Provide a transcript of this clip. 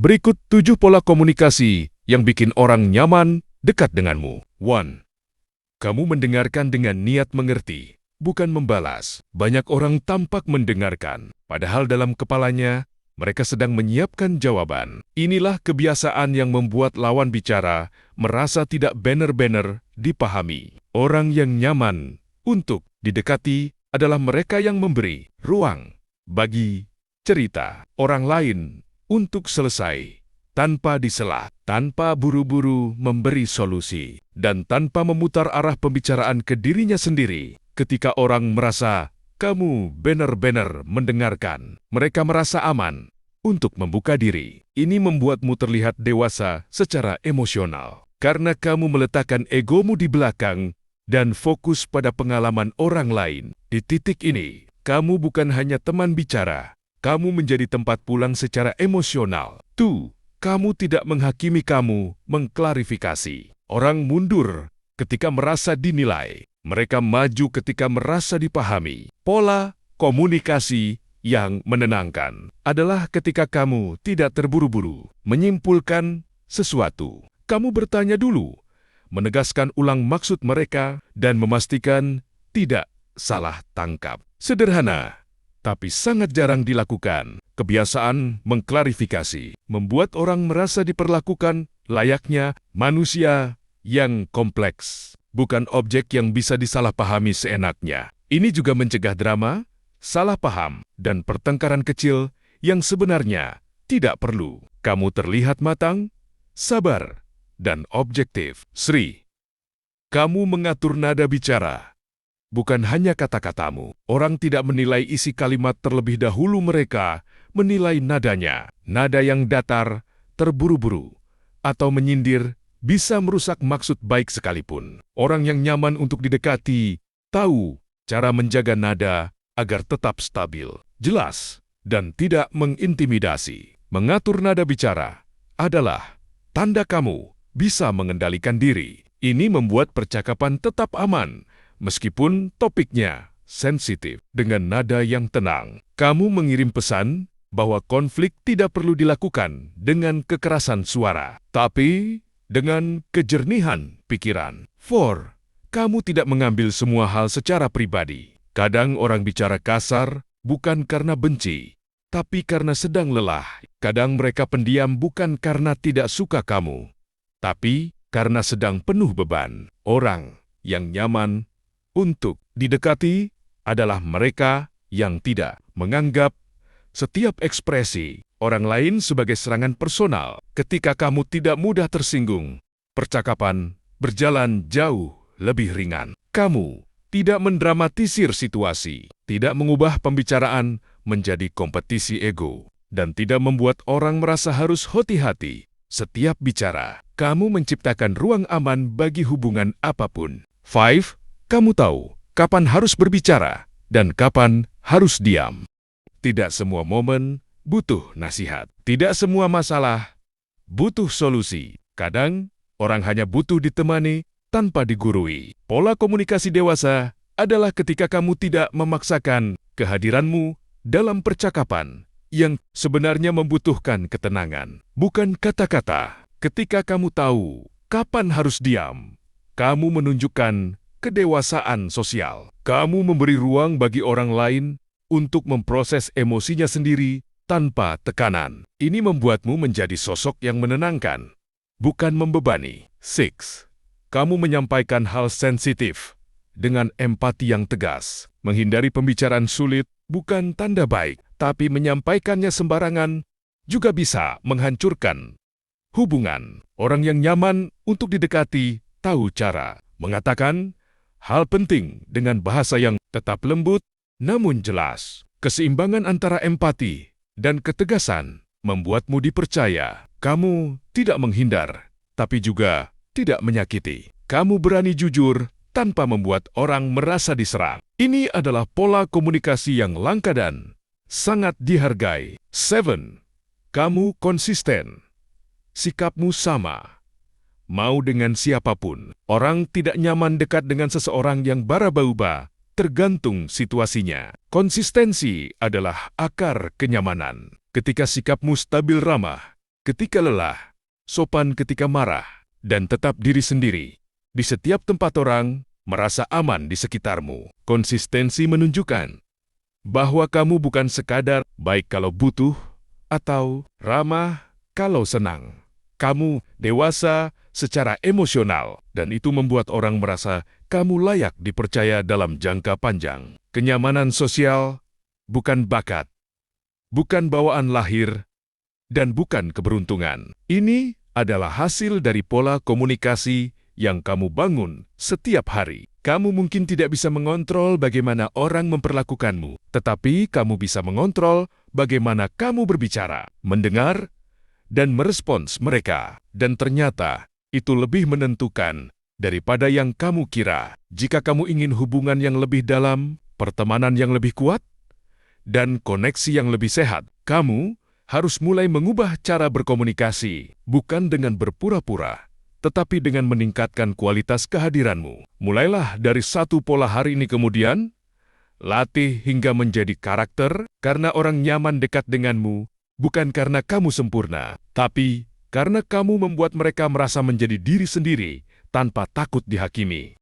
Berikut 7 pola komunikasi yang bikin orang nyaman dekat denganmu. 1. Kamu mendengarkan dengan niat mengerti, bukan membalas. Banyak orang tampak mendengarkan, padahal dalam kepalanya mereka sedang menyiapkan jawaban. Inilah kebiasaan yang membuat lawan bicara merasa tidak benar-benar dipahami. Orang yang nyaman untuk didekati adalah mereka yang memberi ruang bagi cerita orang lain untuk selesai, tanpa disela, tanpa buru-buru memberi solusi, dan tanpa memutar arah pembicaraan ke dirinya sendiri. Ketika orang merasa kamu benar-benar mendengarkan, mereka merasa aman untuk membuka diri. Ini membuatmu terlihat dewasa secara emosional, karena kamu meletakkan egomu di belakang dan fokus pada pengalaman orang lain. Di titik ini, kamu bukan hanya teman bicara, kamu menjadi tempat pulang secara emosional. 2. Kamu tidak menghakimi, kamu mengklarifikasi. Orang mundur ketika merasa dinilai. Mereka maju ketika merasa dipahami. Pola komunikasi yang menenangkan adalah ketika kamu tidak terburu-buru menyimpulkan sesuatu. Kamu bertanya dulu, menegaskan ulang maksud mereka, dan memastikan tidak salah tangkap. Sederhana, tapi sangat jarang dilakukan. Kebiasaan mengklarifikasi membuat orang merasa diperlakukan layaknya manusia yang kompleks, bukan objek yang bisa disalahpahami seenaknya. Ini juga mencegah drama, salah paham, dan pertengkaran kecil yang sebenarnya tidak perlu. Kamu terlihat matang, sabar, dan objektif. 3. Kamu mengatur nada bicara, bukan hanya kata-katamu. Orang tidak menilai isi kalimat terlebih dahulu, mereka menilai nadanya. Nada yang datar, terburu-buru, atau menyindir bisa merusak maksud baik sekalipun. Orang yang nyaman untuk didekati tahu cara menjaga nada agar tetap stabil, jelas, dan tidak mengintimidasi. Mengatur nada bicara adalah tanda kamu bisa mengendalikan diri. Ini membuat percakapan tetap aman, meskipun topiknya sensitif. Dengan nada yang tenang, kamu mengirim pesan bahwa konflik tidak perlu dilakukan dengan kekerasan suara, tapi dengan kejernihan pikiran. 4. Kamu tidak mengambil semua hal secara pribadi. Kadang orang bicara kasar bukan karena benci, tapi karena sedang lelah. Kadang mereka pendiam bukan karena tidak suka kamu, tapi karena sedang penuh beban. Orang yang nyaman untuk didekati adalah mereka yang tidak menganggap setiap ekspresi orang lain sebagai serangan personal. Ketika kamu tidak mudah tersinggung, percakapan berjalan jauh lebih ringan. Kamu tidak mendramatisir situasi, tidak mengubah pembicaraan menjadi kompetisi ego, dan tidak membuat orang merasa harus hati-hati setiap bicara. Kamu menciptakan ruang aman bagi hubungan apapun. 5. Kamu tahu kapan harus berbicara dan kapan harus diam. Tidak semua momen butuh nasihat. Tidak semua masalah butuh solusi. Kadang, orang hanya butuh ditemani tanpa digurui. Pola komunikasi dewasa adalah ketika kamu tidak memaksakan kehadiranmu dalam percakapan yang sebenarnya membutuhkan ketenangan, bukan kata-kata. Ketika kamu tahu kapan harus diam, kamu menunjukkan kedewasaan sosial. Kamu memberi ruang bagi orang lain untuk memproses emosinya sendiri tanpa tekanan. Ini membuatmu menjadi sosok yang menenangkan, bukan membebani. 6. Kamu menyampaikan hal sensitif dengan empati yang tegas. Menghindari pembicaraan sulit bukan tanda baik, tapi menyampaikannya sembarangan juga bisa menghancurkan hubungan. Orang yang nyaman untuk didekati tahu cara mengatakan hal penting dengan bahasa yang tetap lembut namun jelas. Keseimbangan antara empati dan ketegasan membuatmu dipercaya. Kamu tidak menghindar, tapi juga tidak menyakiti. Kamu berani jujur tanpa membuat orang merasa diserang. Ini adalah pola komunikasi yang langka dan sangat dihargai. 7. Kamu konsisten. Sikapmu sama. Mau dengan siapapun. Orang tidak nyaman dekat dengan seseorang yang bara-bauba, tergantung situasinya. Konsistensi adalah akar kenyamanan. Ketika sikapmu stabil ramah, ketika lelah, sopan ketika marah, dan tetap diri sendiri. Di setiap tempat orang merasa aman di sekitarmu. Konsistensi menunjukkan bahwa kamu bukan sekadar baik kalau butuh atau ramah kalau senang. Kamu dewasa secara emosional, dan itu membuat orang merasa kamu layak dipercaya dalam jangka panjang. Kenyamanan sosial bukan bakat, bukan bawaan lahir, dan bukan keberuntungan. Ini adalah hasil dari pola komunikasi yang kamu bangun setiap hari. Kamu mungkin tidak bisa mengontrol bagaimana orang memperlakukanmu, tetapi kamu bisa mengontrol bagaimana kamu berbicara, mendengar, dan merespons mereka. Dan ternyata, itu lebih menentukan daripada yang kamu kira. Jika kamu ingin hubungan yang lebih dalam, pertemanan yang lebih kuat, dan koneksi yang lebih sehat, kamu harus mulai mengubah cara berkomunikasi, bukan dengan berpura-pura, tetapi dengan meningkatkan kualitas kehadiranmu. Mulailah dari satu pola hari ini, kemudian latih hingga menjadi karakter, karena orang nyaman dekat denganmu, bukan karena kamu sempurna, tapi karena kamu membuat mereka merasa menjadi diri sendiri tanpa takut dihakimi.